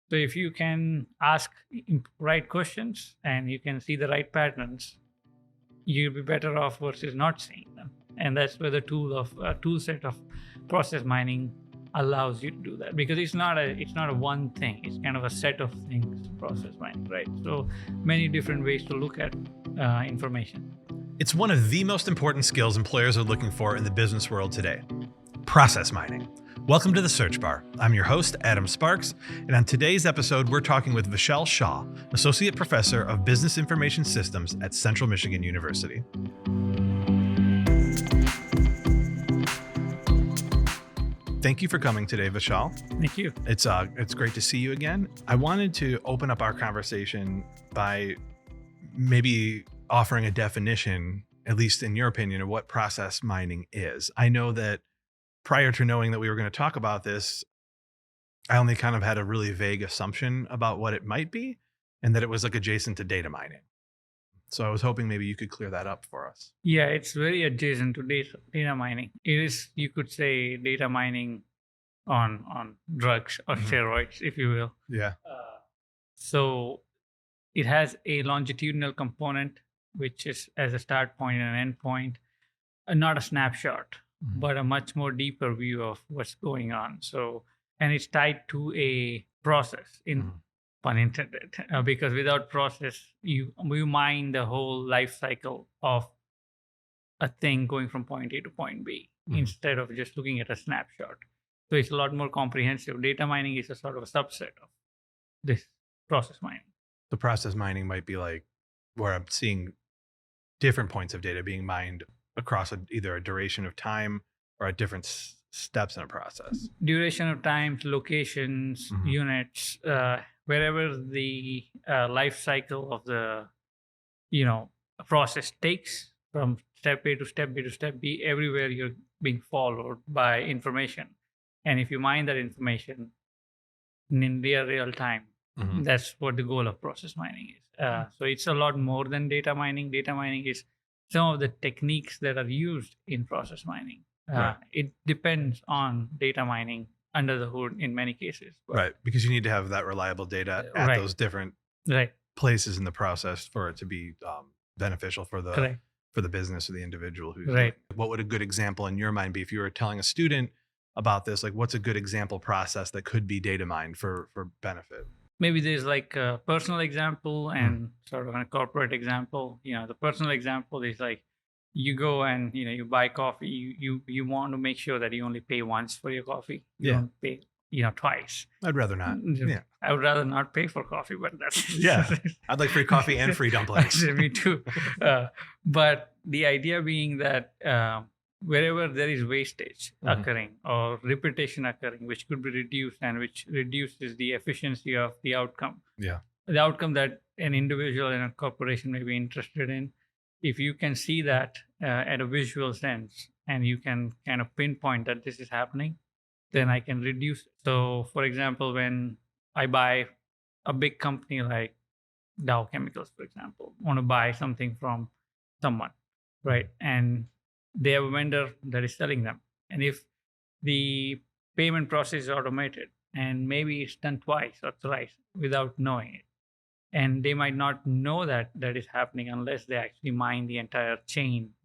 So if you can ask right questions and you can see the right patterns, you'll be better off versus not seeing them. And that's where the tool set of process mining allows you to do that, because it's not a one thing. It's kind of a set of things. Process mining, right? So many different ways to look at information. It's one of the most important skills employers are looking for in the business world today: process mining. Welcome to the Search Bar. I'm your host, Adam Sparks, and on today's episode, we're talking with Vishal Shah, Associate Professor of Business Information Systems at Central Michigan University. Thank you for coming today, Vishal. Thank you. It's great to see you again. I wanted to open up our conversation by maybe offering a definition, at least in your opinion, of what process mining is. I know that prior to knowing that we were going to talk about this, I only kind of had a really vague assumption about what it might be, and that it was like adjacent to data mining. So I was hoping maybe you could clear that up for us. Yeah, it's very adjacent to data mining. It is, you could say, data mining on drugs or steroids, if you will. Yeah. So it has a longitudinal component, which is as a start point and an end point, not a snapshot, but a much more deeper view of what's going on. So, and it's tied to a process, in pun intended, because without process, you mine the whole life cycle of a thing going from point A to point B instead of just looking at a snapshot. So it's a lot more comprehensive. Data mining is a sort of a subset of this process mining. The process mining might be like where I'm seeing different points of data being mined across either a duration of time or at different steps in a process. Duration of time, locations, units, wherever the life cycle of the process takes, from step A to step B to step B, everywhere you're being followed by information. And if you mine that information in real time, that's what the goal of process mining is. So it's a lot more than data mining. Data mining is some of the techniques that are used in process mining. Right. It depends on data mining under the hood in many cases. Right, because you need to have that reliable data at those different places in the process for it to be beneficial for the business or the individual who's doing it. What would a good example in your mind be if you were telling a student about this? Like, what's a good example process that could be data mined for benefit? Maybe there's like a personal example and sort of a corporate example. The personal example is like, you go and you buy coffee. You want to make sure that you only pay once for your coffee. You don't pay twice. I'd rather not. Yeah, I would rather not pay for coffee, but that's I'd like free coffee and free dumplings. Me too. But the idea being that wherever there is wastage occurring or repetition occurring, which could be reduced and which reduces the efficiency of the outcome. Yeah. The outcome that an individual and a corporation may be interested in. If you can see that at a visual sense and you can kind of pinpoint that this is happening, then I can reduce. So for example, when I buy a big company like Dow Chemicals, for example, want to buy something from someone, right? And they have a vendor that is selling them. And if the payment process is automated and maybe it's done twice or thrice without knowing it, and they might not know that is happening unless they actually mine the entire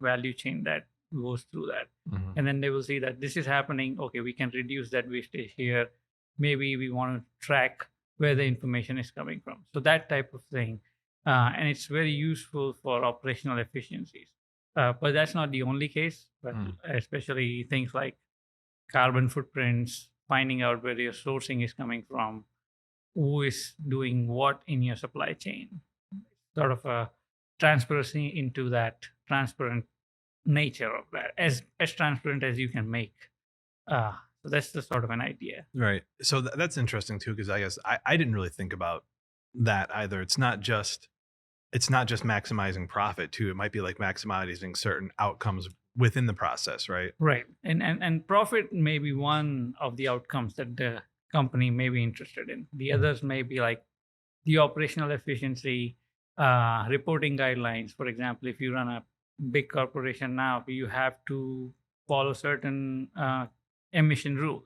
value chain that goes through that. And then they will see that this is happening. Okay, we can reduce that wastage here. Maybe we want to track where the information is coming from. So that type of thing. And it's very useful for operational efficiencies. But that's not the only case, but especially things like carbon footprints, finding out where your sourcing is coming from, who is doing what in your supply chain, sort of a transparency into that transparent nature of that, as transparent as you can make. So that's the sort of an idea. Right. So that's interesting too, because I guess I didn't really think about that either. It's not just maximizing profit too. It might be like maximizing certain outcomes within the process, right? Right. And profit may be one of the outcomes that the company may be interested in. The others may be like the operational efficiency, reporting guidelines. For example, if you run a big corporation now, you have to follow certain emission rules.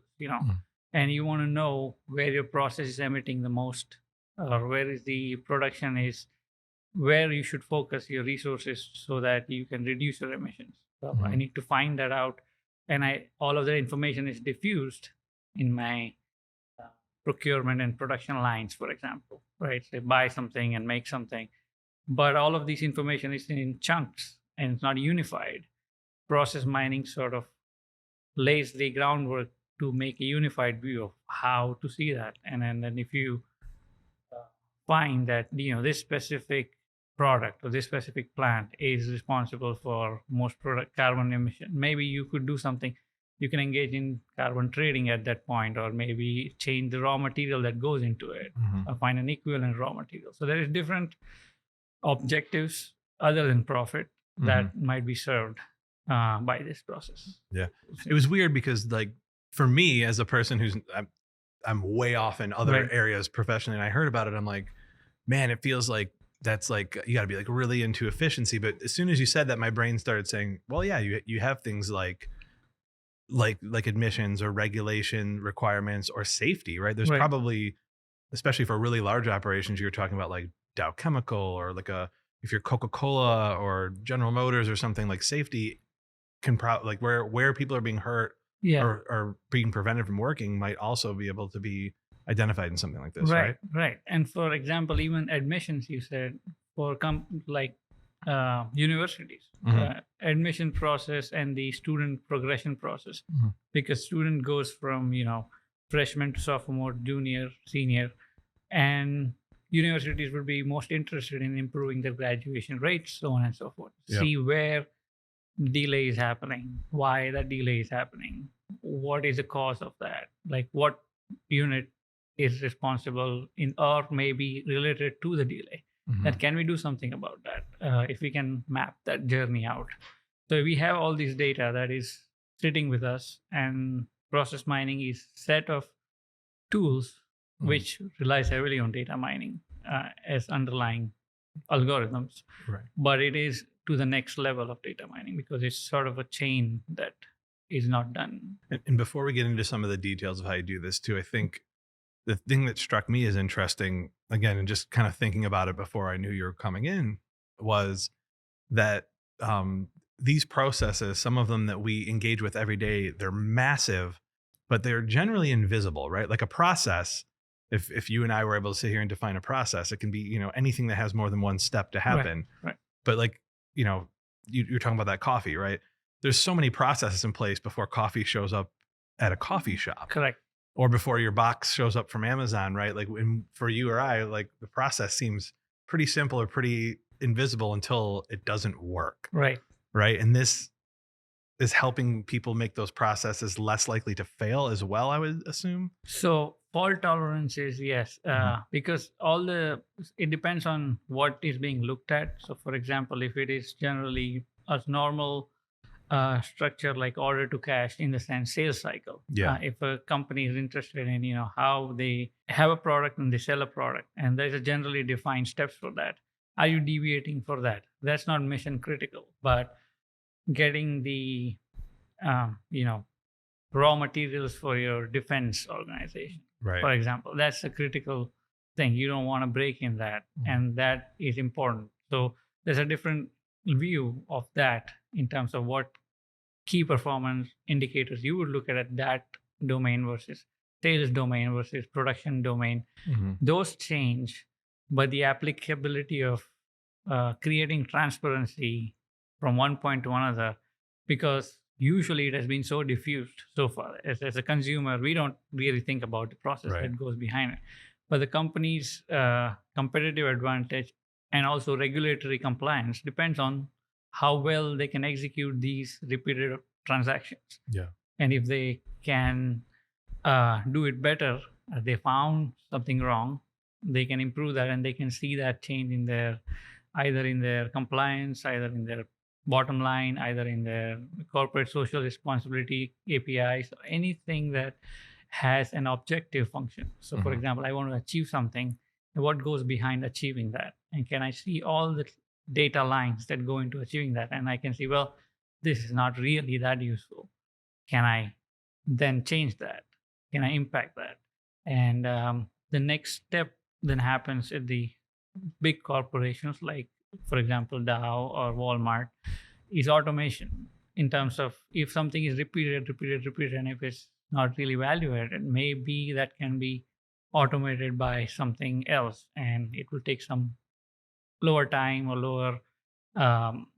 and you want to know where your process is emitting the most, or where is the production is, where you should focus your resources so that you can reduce your emissions. So I Mhm. need to find that out, and I all of the information is diffused in my uh, procurement and production lines, for example, right? So buy something and make something, but all of this information is in chunks and it's not unified. Process mining sort of lays the groundwork to make a unified view of how to see that, and then if you uh, find that this specific product or this specific plant is responsible for most product carbon emission, maybe you could do something. You can engage in carbon trading at that point, or maybe change the raw material that goes into it, Mhm. or find an equivalent raw material. So there is different objectives other than profit Mhm. that might be served by this process. Yeah. It was weird because, like, for me as a person I'm way off in other Right. areas professionally, and I heard about it, I'm like, man, it feels like that's like you got to be like really into efficiency. But as soon as you said that, my brain started saying, well, yeah, you have things like admissions or regulation requirements or safety, right? There's Right. probably, especially for really large operations, you're talking about like Dow Chemical or like a if you're Coca-Cola or General Motors or something, like safety can probably like where people are being hurt Yeah. or being prevented from working might also be able to be identified in something like this, Right, right? right. And for example, even admissions, you said for like universities, Hmm. admission process and the student progression process, Hmm. because student goes from freshman to sophomore, junior, senior, and universities would be most interested in improving their graduation rates, so on and so forth. Yep. See where delay is happening, why that delay is happening, what is the cause of that, like what unit is responsible in or maybe related to the delay. Hmm. That can we do something about that if we can map that journey out. So we have all this data that is sitting with us, and process mining is set of tools Hmm. which relies heavily on data mining as underlying algorithms, Right. but it is to the next level of data mining because it's sort of a chain that is not done. And before we get into some of the details of how you do this too, I think the thing that struck me as interesting, again, and just kind of thinking about it before I knew you were coming in, was that these processes, some of them that we engage with every day, they're massive, but they're generally invisible, right? Like a process, if you and I were able to sit here and define a process, it can be, anything that has more than one step to Right, happen. right, But like, you're talking about that coffee, right? There's so many processes in place before coffee shows up at a coffee shop correct. or before your box shows up from Amazon, right? Like for you or I, like the process seems pretty simple or pretty invisible until it doesn't work, Right. right? And this is helping people make those processes less likely to fail as well, I would assume. So fault tolerance is yes, Mhm. because it depends on what is being looked at. So for example, if it is generally a normal structure like order to cash in the sense sales cycle. Yeah. If a company is interested in how they have a product and they sell a product, and there's a generally defined steps for that. Are you deviating for that? That's not mission critical, but getting the um, you know raw materials for your defense organization, Right. for example, that's a critical thing. You don't want to break in that, Mhm. and that is important. So there's a different view of that in terms of what key performance indicators you would look at that domain versus sales domain versus production domain. Mhm. Those change, but the applicability of creating transparency from one point to another, because usually it has been so diffused so far. As a consumer, we don't really think about the process Right. that goes behind it. But the company's competitive advantage and also regulatory compliance depends on how well they can execute these repeated transactions. Yeah. And if they can do it better, they found something wrong, they can improve that, and they can see that change in their either in their compliance, either in their bottom line, either in their corporate social responsibility KPIs, anything that has an objective function. So, for Mhm. example, I want to achieve something. What goes behind achieving that? And can I see all the data lines that go into achieving that? And I can see, well, this is not really that useful. Can I then change that? can I impact that? And the next step then happens at the big corporations, like, for example, Dow or Walmart, is automation. In terms of, if something is repeated, and if it's not really value added, maybe that can be automated by something else, and it will take some lower time or lower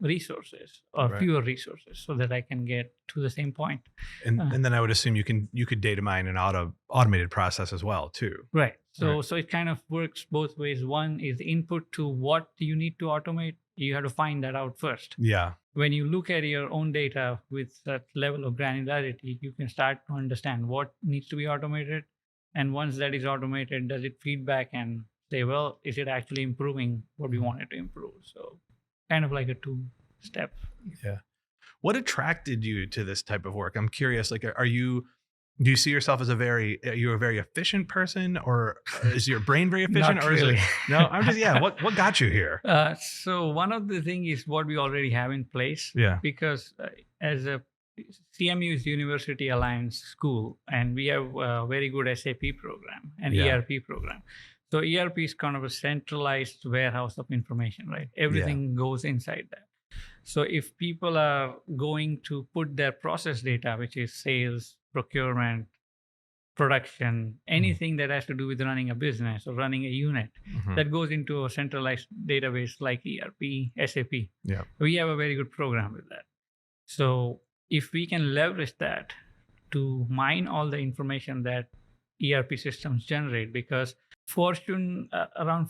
resources or Right. fewer resources, so that I can get to the same point. And then I would assume you could data mine an automated process as well too. Right. So Right. so it kind of works both ways. One is the input to what you need to automate. You have to find that out first. Yeah. When you look at your own data with that level of granularity, you can start to understand what needs to be automated. And once that is automated, does it feedback and say, well, is it actually improving what we wanted to improve? So kind of like a two-step. Yeah. What attracted you to this type of work? I'm curious, like, do you see yourself as are you a very efficient person, or is your brain very efficient? Not or is really. it, no, I'm just, yeah. What got you here? So one of the things is what we already have in place. Yeah. Because as a CMU is University Alliance School, and we have a very good SAP program and Yeah. ERP program. So ERP is kind of a centralized warehouse of information, right? Everything goes inside that. So if people are going to put their process data, which is sales, procurement, production, anything that has to do with running a business or running a unit, Mhm. that goes into a centralized database like ERP, SAP. Yeah. We have a very good program with that. So if we can leverage that to mine all the information that ERP systems generate, because Fortune around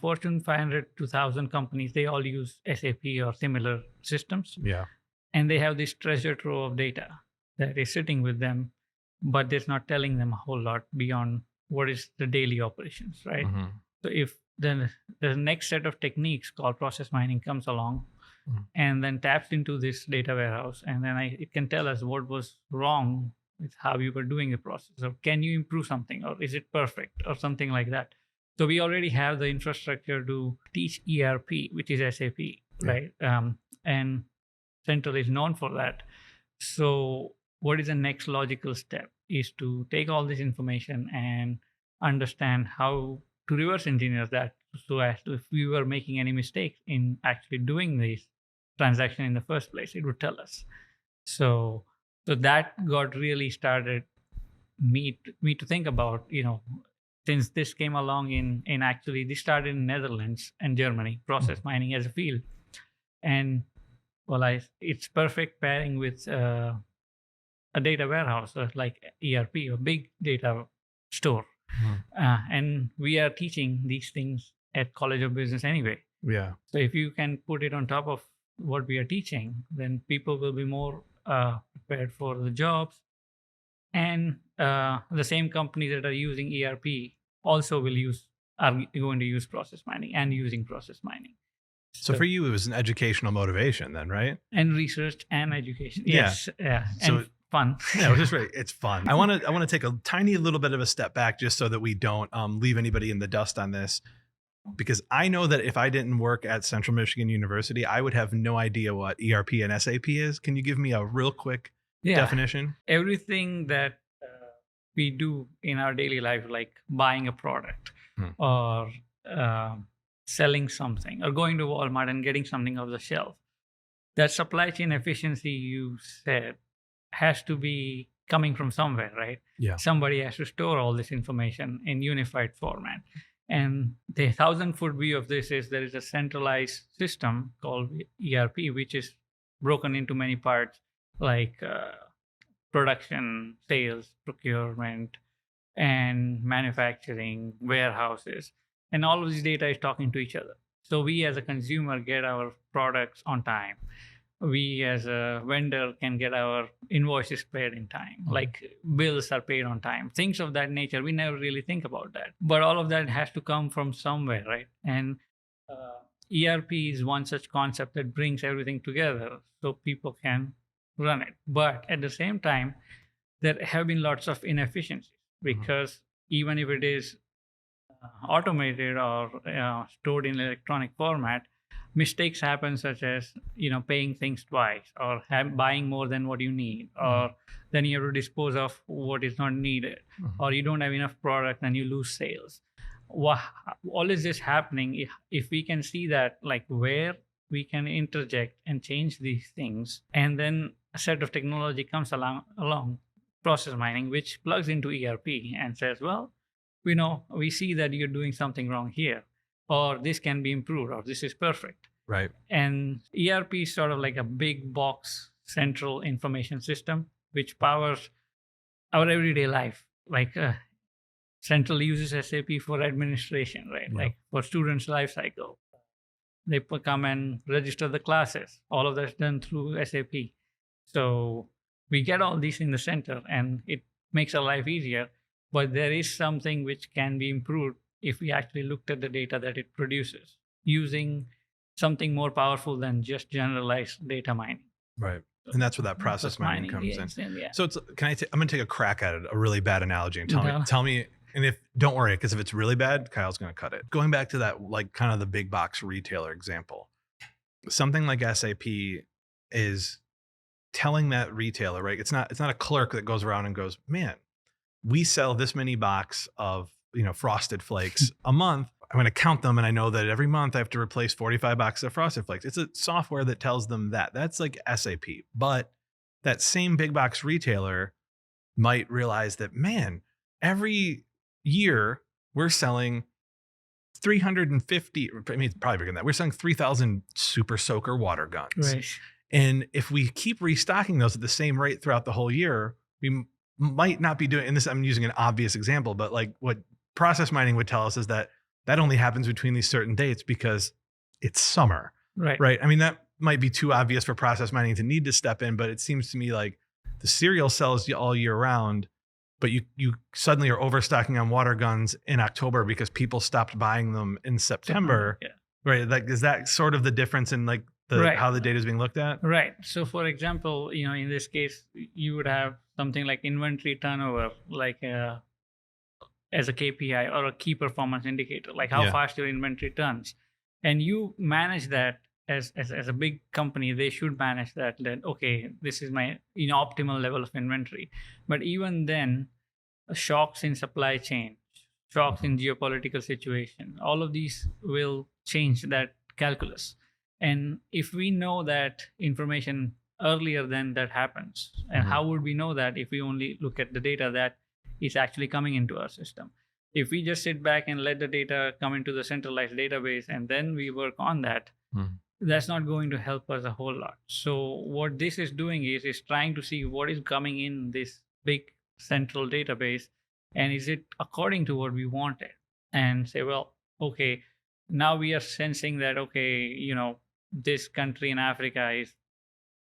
Fortune 500 to 1,000 companies, they all use SAP or similar systems, Yeah. and they have this treasure trove of data that is sitting with them, but it's not telling them a whole lot beyond what is the daily operations, right? Mhm. So if then the next set of techniques called process mining comes along, Mhm. and then taps into this data warehouse, and then it can tell us what was wrong with how you were doing the process, or can you improve something, or is it perfect, or something like that. So we already have the infrastructure to teach ERP, which is SAP, right? And Central is known for that. So what is the next logical step is to take all this information and understand how to reverse engineer that, so as to, if we were making any mistakes in actually doing this transaction in the first place, it would tell us. So that got really started me to think about, since this came along in actually, this started in Netherlands and Germany, process mining as a field. And well, it's perfect pairing with a data warehouse, like ERP, a big data store. And we are teaching these things at College of Business anyway. Yeah. So if you can put it on top of what we are teaching, then people will be more prepared for the jobs. And the same companies that are using ERP also are going to use process mining and using process mining. So for you, it was an educational motivation then, right? And research and education. Yeah. Yes. Yeah. So- And fun. No, it's just right. It's fun. I want to take a tiny little bit of a step back, just so that we don't leave anybody in the dust on this, because I know that if I didn't work at Central Michigan University, I would have no idea what ERP and SAP is. Can you give me a real quick definition? Everything that we do in our daily life, like buying a product or selling something, or going to Walmart and getting something off the shelf, that supply chain efficiency you said has to be coming from somewhere, right? Yeah. Somebody has to store all this information in unified format. And the 1,000-foot view of this is there is a centralized system called ERP, which is broken into many parts, like production, sales, procurement, and manufacturing, warehouses. And all of this data is talking to each other. So we as a consumer get our products on time. We as a vendor can get our invoices paid in time, like bills are paid on time, things of that nature. We never really think about that, but all of that has to come from somewhere, right? And ERP is one such concept that brings everything together so people can run it. But at the same time, there have been lots of inefficiencies, because even if it is automated or stored in electronic format, mistakes happen, such as paying things twice, or buying more than what you need, or then you have to dispose of what is not needed, or you don't have enough product and you lose sales. All is this happening? If we can see that, like, where we can interject and change these things, and then a set of technology comes along, process mining, which plugs into ERP and says, well, we see that you're doing something wrong here, or this can be improved, or this is perfect. Right. And ERP is sort of like a big box central information system which powers our everyday life. Like Central uses SAP for administration, right? Yeah. Like for students' life cycle, they come and register the classes. All of that's done through SAP. So we get all these in the center, and it makes our life easier. But there is something which can be improved if we actually looked at the data that it produces using something more powerful than just generalized data mining. Right. And that's where that process mining comes in. Yeah. So I'm going to take a crack at it, a really bad analogy, and tell me, and don't worry, because if it's really bad, Kyle's going to cut it. Going back to that, like kind of the big box retailer example, something like SAP is telling that retailer, right? It's not a clerk that goes around and goes, man, we sell this many box of, Frosted Flakes a month. I'm going to count them, and I know that every month I have to replace 45 boxes of Frosted Flakes. It's a software that tells them that. That's like SAP. But that same big box retailer might realize that, man, every year we're selling 350, I mean, it's probably bigger than that. We're selling 3,000 Super Soaker water guns. Right. And if we keep restocking those at the same rate throughout the whole year, we might not be doing, and this, I'm using an obvious example, but like what process mining would tell us is that only happens between these certain dates because it's summer. Right. Right. I mean, that might be too obvious for process mining to need to step in, but it seems to me like the cereal sells all year round, but you suddenly are overstocking on water guns in October because people stopped buying them in September. Yeah. Right. Like, is that sort of the difference in like how the data is being looked at? Right. So for example, in this case, you would have something like inventory turnover, like as a KPI or a key performance indicator, like how fast your inventory turns. And you manage that as a big company. They should manage that okay, this is my optimal level of inventory. But even then, shocks in supply chain, shocks in geopolitical situation, all of these will change that calculus. And if we know that information earlier than that happens, and how would we know that if we only look at the data that is actually coming into our system? If we just sit back and let the data come into the centralized database and then we work on that, that's not going to help us a whole lot. So what this is doing is trying to see what is coming in this big central database, and is it according to what we wanted, and say, well, okay, now we are sensing that, okay, this country in Africa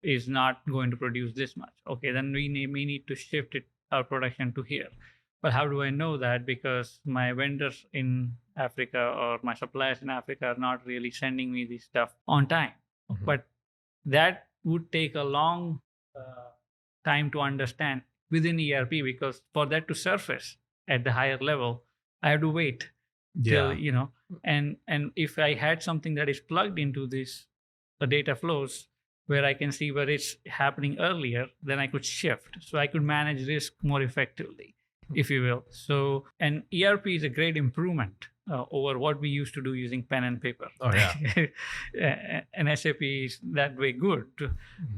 is not going to produce this much. Okay, then we need to shift our production to here. But how do I know that? Because my vendors in Africa or my suppliers in Africa are not really sending me this stuff on time. But that would take a long time to understand within ERP, because for that to surface at the higher level, I have to wait till, and if I had something that is plugged into this, the data flows, where I can see where it's happening earlier, then I could shift. So I could manage risk more effectively, if you will. So, and ERP is a great improvement over what we used to do using pen and paper. Oh, yeah. And SAP is that way good.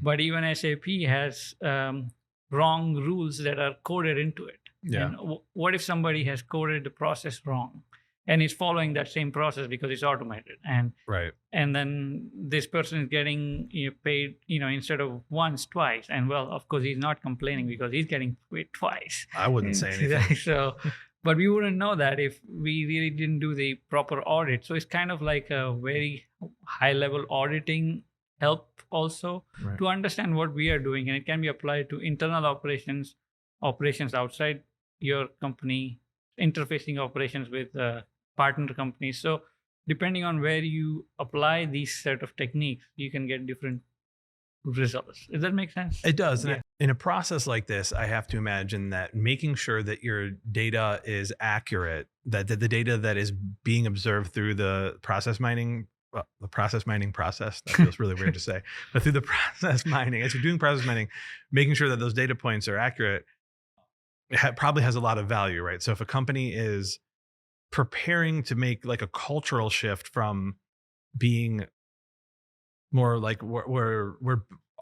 But even SAP has wrong rules that are coded into it. Yeah. And what if somebody has coded the process wrong and is following that same process because it's automated, and then this person is getting paid, instead of once, twice, and well, of course he's not complaining because he's getting paid twice. I wouldn't say anything. So, but we wouldn't know that if we really didn't do the proper audit. So it's kind of like a very high level auditing help also to understand what we are doing, and it can be applied to internal operations outside your company, interfacing operations with partner companies. So depending on where you apply these set of techniques, you can get different results. Does that make sense? It does. And in a process like this, I have to imagine that making sure that your data is accurate, that the data that is being observed through the process mining the process mining process. That feels really weird to say, but through the process mining, as you're doing process mining, making sure that those data points are accurate, probably has a lot of value, right? So if a company is preparing to make like a cultural shift from being more like where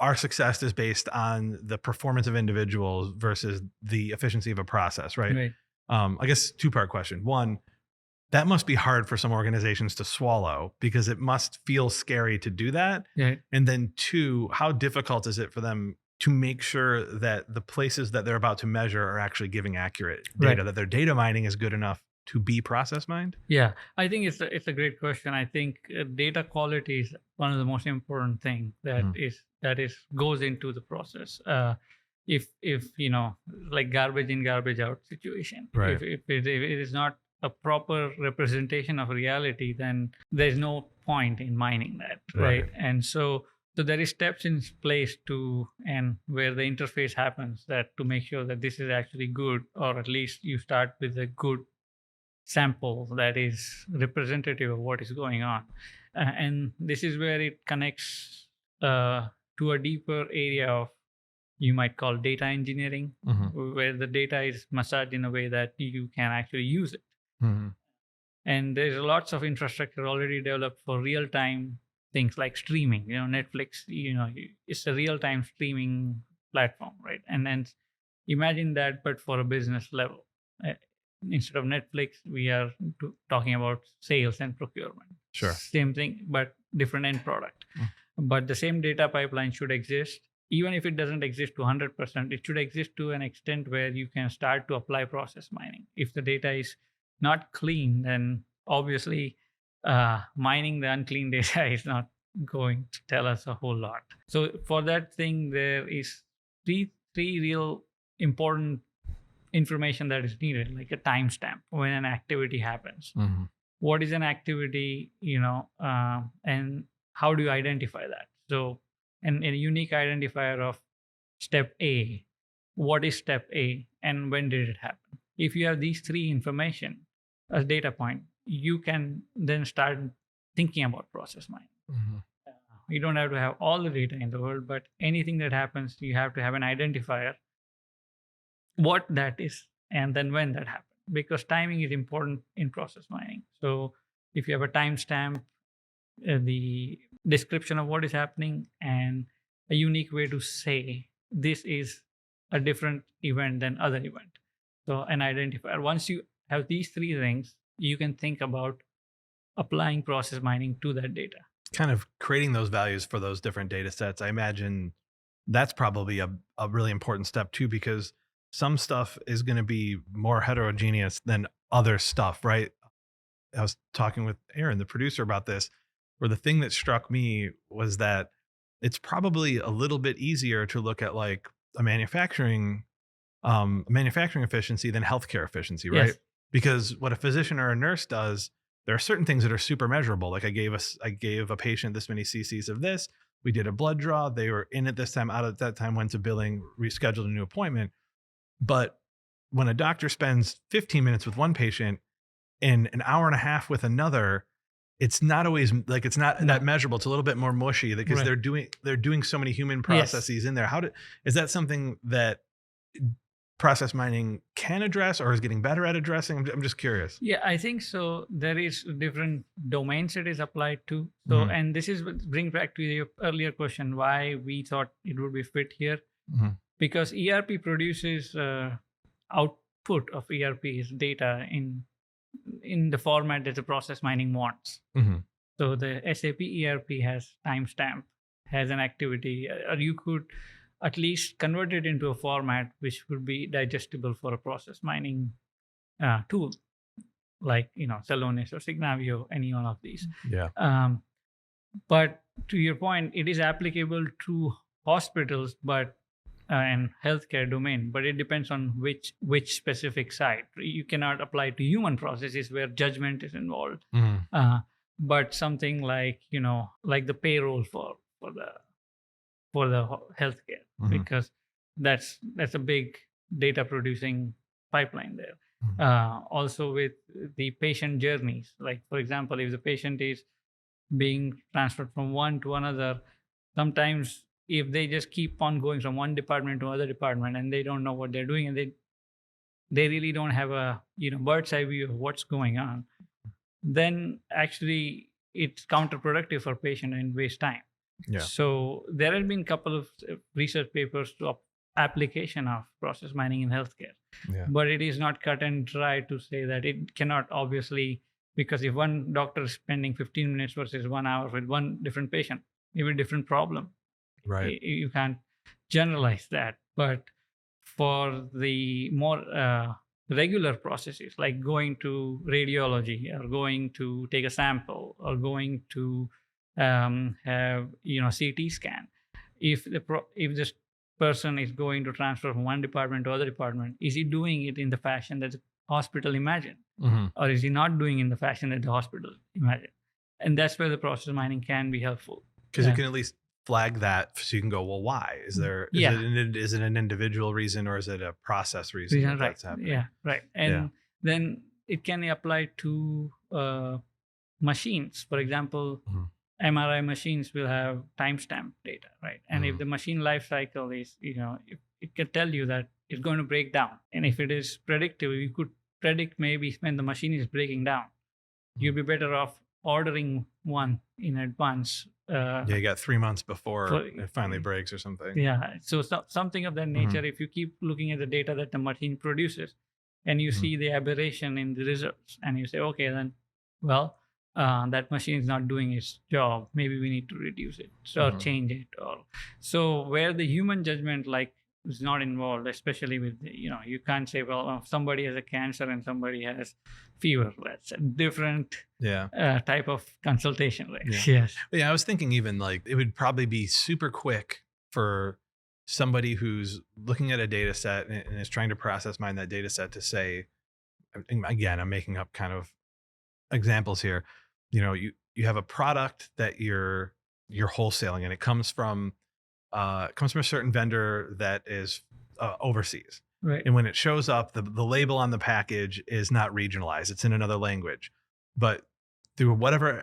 our success is based on the performance of individuals versus the efficiency of a process, right? Right. I guess two-part question. One, that must be hard for some organizations to swallow because it must feel scary to do that. Right. And then two, how difficult is it for them to make sure that the places that they're about to measure are actually giving accurate data, Right. that their data mining is good enough to be process mined? Yeah, I think it's a great question. I think data quality is one of the most important thing that Mhm. is goes into the process. If like garbage in garbage out situation, Right. if it is not a proper representation of reality, then there's no point in mining that, right? Right. And so there is steps in place to and where the interface happens that to make sure that this is actually good, or at least you start with a good sample that is representative of what is going on. And this is where it connects to a deeper area of you might call data engineering, Mhm. where the data is massaged in a way that you can actually use it. Mhm. And there's lots of infrastructure already developed for real time things like streaming. Netflix, it's a real time streaming platform, right? And then imagine that, but for a business level. Uh, Instead of Netflix, we are talking about sales and procurement. Sure. Same thing, but different end product. Mm. But the same data pipeline should exist. Even if it doesn't exist to 100%, it should exist to an extent where you can start to apply process mining. If the data is not clean, then obviously mining the unclean data is not going to tell us a whole lot. So for that thing, there is three real important information that is needed, like a timestamp when an activity happens. Mhm. What is an activity, and how do you identify that? So, and a unique identifier of step A, what is step A and when did it happen? If you have these three information as data point, you can then start thinking about process mining. Mhm. You don't have to have all the data in the world, but anything that happens, you have to have an identifier what that is and then when that happened, because timing is important in process mining. So if you have a timestamp, the description of what is happening, and a unique way to say this is a different event than other event, so an identifier. Once you have these three things, you can think about applying process mining to that data. Kind of creating those values for those different data sets. I imagine that's probably a really important step too, because some stuff is going to be more heterogeneous than other stuff, right? I was talking with Aaron, the producer, about this, where the thing that struck me was that it's probably a little bit easier to look at like a manufacturing efficiency than healthcare efficiency, right? Yes. Because what a physician or a nurse does, there are certain things that are super measurable. Like I gave a patient this many cc's of this. We did a blood draw. They were in at this time, out at that time, went to billing, rescheduled a new appointment. But when a doctor spends 15 minutes with one patient and an hour and a half with another, it's not always like it's not that measurable. It's a little bit more mushy because Right. they're doing so many human Yes. processes in there. Is that something that process mining can address or is getting better at addressing? I'm just curious. Yeah, I think so. There is different domains it is applied to. So, Mhm. and this is what brings back to your earlier question, why we thought it would be fit here. Mhm. Because ERP produces output of ERP's data in the format that the process mining wants. Mhm. So the SAP ERP has timestamp, has an activity, or you could at least convert it into a format which would be digestible for a process mining tool, like Celonis or Signavio, any one of these. Yeah. But to your point, it is applicable to hospitals, but and healthcare domain, but it depends on which specific site. You cannot apply to human processes where judgment is involved. Mhm. But something like like the payroll for the healthcare, Mhm. because that's a big data producing pipeline there. Mhm. Also with the patient journeys, like for example, if the patient is being transferred from one to another. Sometimes if they just keep on going from one department to another department and they don't know what they're doing, and they really don't have a bird's eye view of what's going on, then actually it's counterproductive for patient and waste time. Yeah. So there have been a couple of research papers to application of process mining in healthcare, Yeah. but it is not cut and dry to say that it cannot, obviously, because if one doctor is spending 15 minutes versus 1 hour with one different patient, maybe a different problem. Right. You can't generalize that. But for the more regular processes, like going to radiology or going to take a sample or going to have CT scan, if this person is going to transfer from one department to other department, is he doing it in the fashion that the hospital imagined, or is he not doing in the fashion that the hospital imagined? And that's where the process mining can be helpful, because it can at least flag that, so you can go, well, why is there? Is it an individual reason, or is it a process reason that that's happening? Yeah, right. And then it can apply to machines. For example, MRI machines will have timestamp data, right? And if the machine life cycle is, it can tell you that it's going to break down. And if it is predictive, you could predict maybe when the machine is breaking down. You'd be better off ordering one in advance. You got 3 months before it finally breaks or something. Yeah. So something of that nature, if you keep looking at the data that the machine produces and you see the aberration in the results and you say, okay, then, well, that machine is not doing its job. Maybe we need to reduce it or change it. Or so where the human judgment is not involved, especially with you can't say, well, if somebody has a cancer and somebody has fever. That's a different type of consultation, right? Yes. Yeah, I was thinking even it would probably be super quick for somebody who's looking at a data set and is trying to process mine that data set to say, again, I'm making up kind of examples here. You have a product that you're wholesaling, and it comes from a certain vendor that is overseas. Right. And when it shows up, the label on the package is not regionalized. It's in another language. But through whatever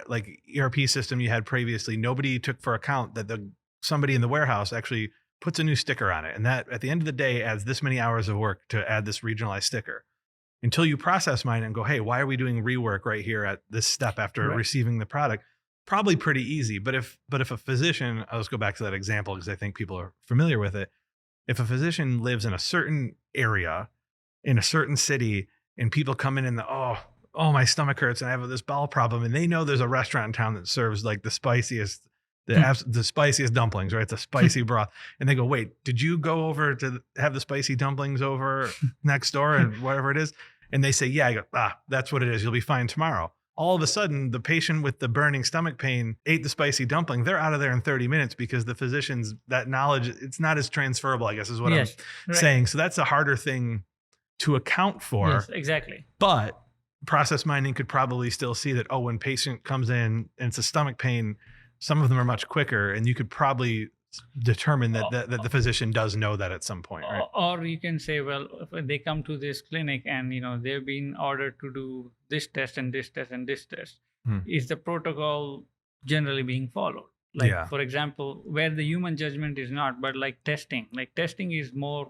ERP system you had previously, nobody took for account that somebody in the warehouse actually puts a new sticker on it. And that at the end of the day adds this many hours of work to add this regionalized sticker. Until you process mine and go, hey, why are we doing rework right here at this step after receiving the product? Probably pretty easy. But if a physician, I'll just go back to that example because I think people are familiar with it. If a physician lives in a certain area, in a certain city, and people come in and oh, my stomach hurts and I have this bowel problem, and they know there's a restaurant in town that serves the spiciest, the spiciest dumplings, right? The spicy broth. And they go, wait, did you go over to have the spicy dumplings over next door and whatever it is? And they say, yeah. I go, that's what it is. You'll be fine tomorrow. All of a sudden, the patient with the burning stomach pain ate the spicy dumpling. They're out of there in 30 minutes because the physician's, that knowledge, it's not as transferable, I guess is what I'm saying. So that's a harder thing to account for. Yes, exactly. But process mining could probably still see that, when patient comes in and it's a stomach pain, some of them are much quicker, and you could probably determine that the physician does know that at some point, right? Or you can say, well, if they come to this clinic and they've been ordered to do this test and this test and this test, is the protocol generally being followed? For example, where the human judgment is not, but testing is more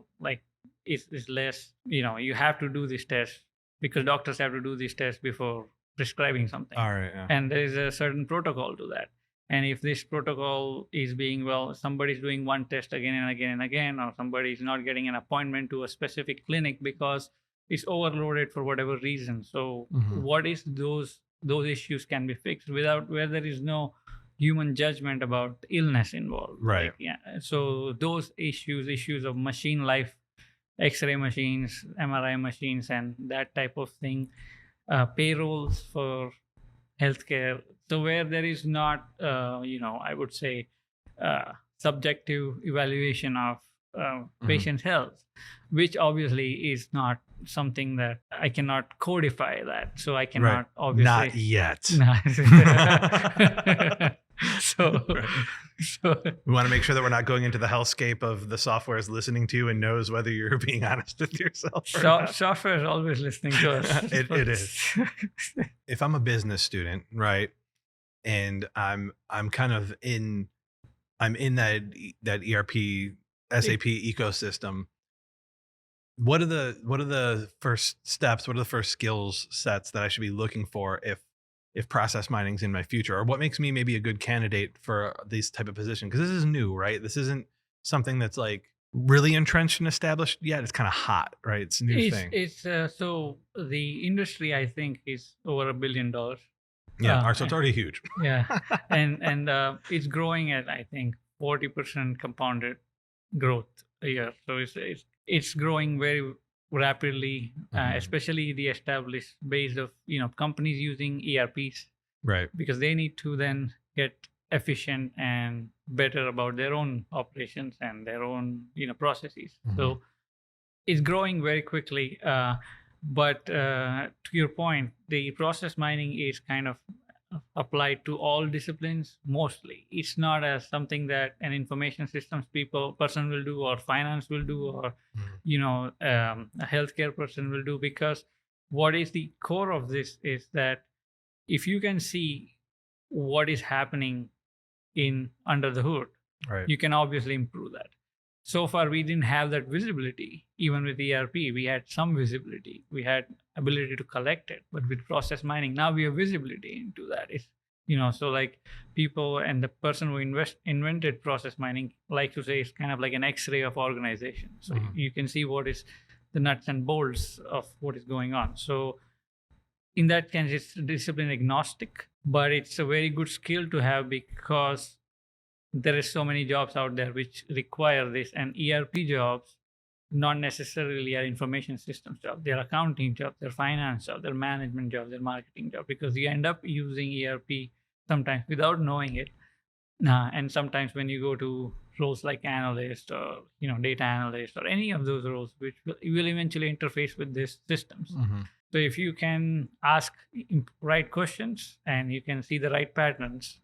is less. You have to do this test because doctors have to do this test before prescribing something. All right, yeah. And there is a certain protocol to that. And if this protocol is being, somebody's doing one test again and again and again, or somebody is not getting an appointment to a specific clinic because it's overloaded for whatever reason. So what is those issues can be fixed where there is no human judgment about illness involved. Right. So those issues of machine life, X-ray machines, MRI machines, and that type of thing, payrolls for healthcare. So where there is not, I would say, subjective evaluation of patient health, which obviously is not something that I cannot codify that. So I cannot obviously. Not yet. So we want to make sure that we're not going into the hellscape of the software is listening to you and knows whether you're being honest with yourself. Software is always listening to us. It is. If I'm a business student, right, and I'm kind of I'm in that ERP SAP ecosystem. What are the first steps? What are the first skills sets that I should be looking for if process mining's in my future, or what makes me maybe a good candidate for these type of position? Because this is new, right? This isn't something that's like really entrenched and established yet. It's kind of hot, right? It's a new thing. It's so the industry I think is over $1 billion. Yeah, so Uh, it's already huge. yeah, and it's growing at I think 40% compounded growth a year. So it's growing very rapidly, Mhm. especially the established base of companies using ERPs, Right. because they need to then get efficient and better about their own operations and their own processes. Mhm. So it's growing very quickly. But to your point, the process mining is kind of applied to all disciplines mostly. It's not as something that an information systems person will do, or finance will do, or Mhm. a healthcare person will do, because what is the core of this is that if you can see what is happening in under the hood, Right. you can obviously improve that. So far we didn't have that visibility. Even with ERP we had some visibility, we had ability to collect it, but with process mining now we have visibility into that. It's so like people, and the person who invented process mining like to say it's kind of like an x-ray of organization. So Mhm. you can see what is the nuts and bolts of what is going on. So in that sense it's discipline agnostic, but it's a very good skill to have, because there is so many jobs out there which require this, and ERP jobs not necessarily are information systems jobs. They're accounting jobs, they're finance jobs, they're management jobs, they're marketing jobs, because you end up using ERP sometimes without knowing it. And sometimes when you go to roles like analyst, or data analyst, or any of those roles which you will eventually interface with these systems. Mhm. So if you can ask right questions and you can see the right patterns,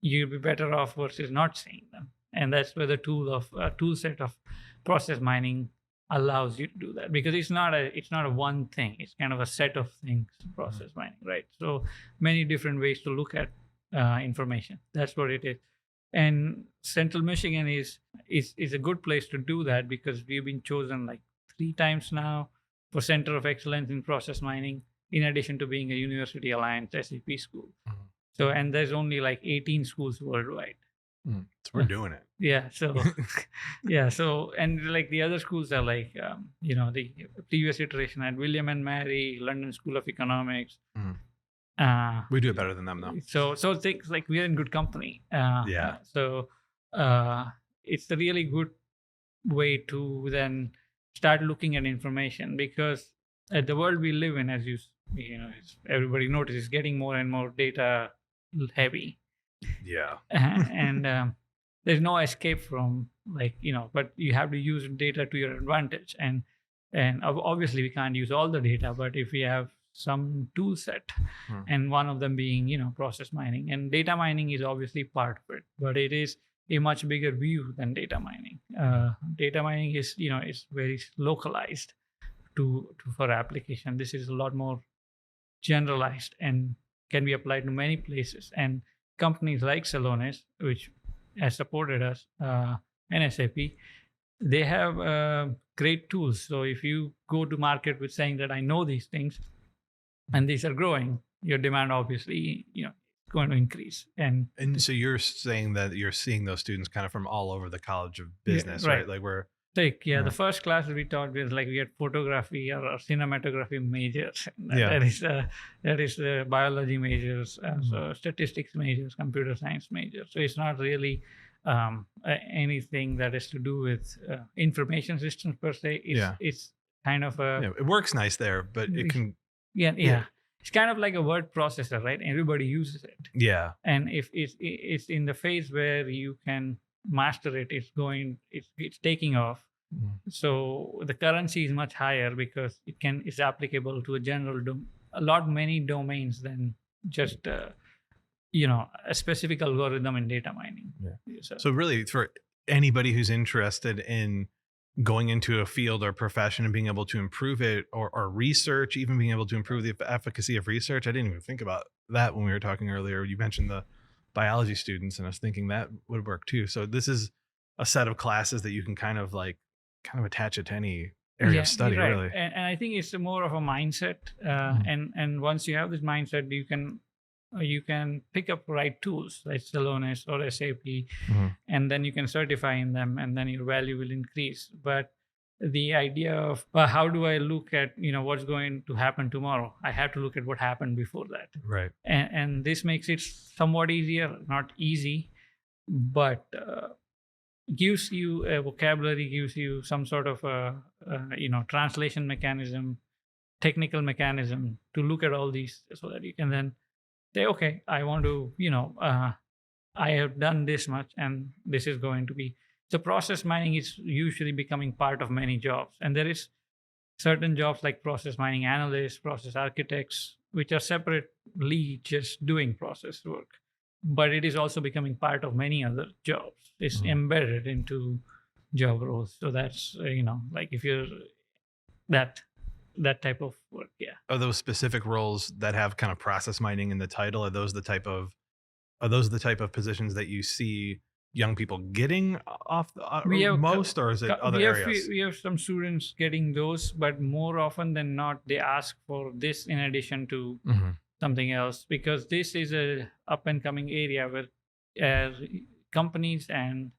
you'll be better off versus not seeing them. And that's where the tool set of process mining allows you to do that, because it's not a one thing. It's kind of a set of things. Process mining, right? So many different ways to look at information. That's what it is. And Central Michigan is a good place to do that, because we've been chosen like 3 times now for Center of Excellence in Process Mining, in addition to being a University Alliance SAP school. Mhm. So, and there's only like 18 schools worldwide. So we're doing it. Yeah. So, yeah. So, and like the other schools are like, the previous iteration had William and Mary, London School of Economics. Mhm. Uh, We do it better than them though. so things like we're in good company. Yeah. So, it's a really good way to then start looking at information, because the world we live in, as everybody notices, is getting more and more data heavy. Yeah. And there's no escape from, like, but you have to use data to your advantage. And obviously we can't use all the data, but if we have some tool set, Hmm. and one of them being process mining, and data mining is obviously part of it, but it is a much bigger view than data mining. Data mining is very localized to for application. This is a lot more generalized and can be applied to many places. And companies like Celonis, which has supported us, and SAP, they have great tools. So if you go to market with saying that I know these things and these are growing, your demand obviously going to increase. And So you're saying that you're seeing those students kind of from all over the College of Yeah, Business, right. right? Like we're the Yeah. first class we taught was like we had photography or cinematography majors. Yeah. That is biology majors, Mhm. so statistics majors, computer science majors. So it's not really anything that has to do with information systems per se. It's kind of a It works nice there, but it can yeah. It's kind of like a word processor, right? Everybody uses it. yeah. And if it's in the phase where you can master it, it's taking off. Mhm. So the currency is much higher, because it's applicable to many domains than just a specific algorithm in data mining. Yeah. So, So really for anybody who's interested in going into a field or profession and being able to improve it, or research, even being able to improve the efficacy of research. I didn't even think about that when we were talking earlier. You mentioned the biology students, and I was thinking that would work too. So this is a set of classes that you can kind of attach it to any area of study, right. really. And I think it's more of a mindset. And once you have this mindset, you can pick up right tools like Celonis or SAP, and then you can certify in them, and then your value will increase. But the idea of how do I look at what's going to happen tomorrow? I have to look at what happened before that, Right. and this makes it somewhat easier, not easy, but gives you a vocabulary, gives you some sort of a translation mechanism, technical mechanism to look at all these, so that you can then say, okay, I want to, I have done this much, and this is going to be. So process mining is usually becoming part of many jobs, and there is certain jobs like process mining analysts, process architects, which are separately just doing process work, but it is also becoming part of many other jobs. It's embedded into job roles. So that's like if you're that type of work. Yeah. Are those specific roles that have kind of process mining in the title? Are those the type of positions that you see young people getting off most, or is it other areas? We have some students getting those, but more often than not, they ask for this in addition to something else, because this is a up and coming area where companies and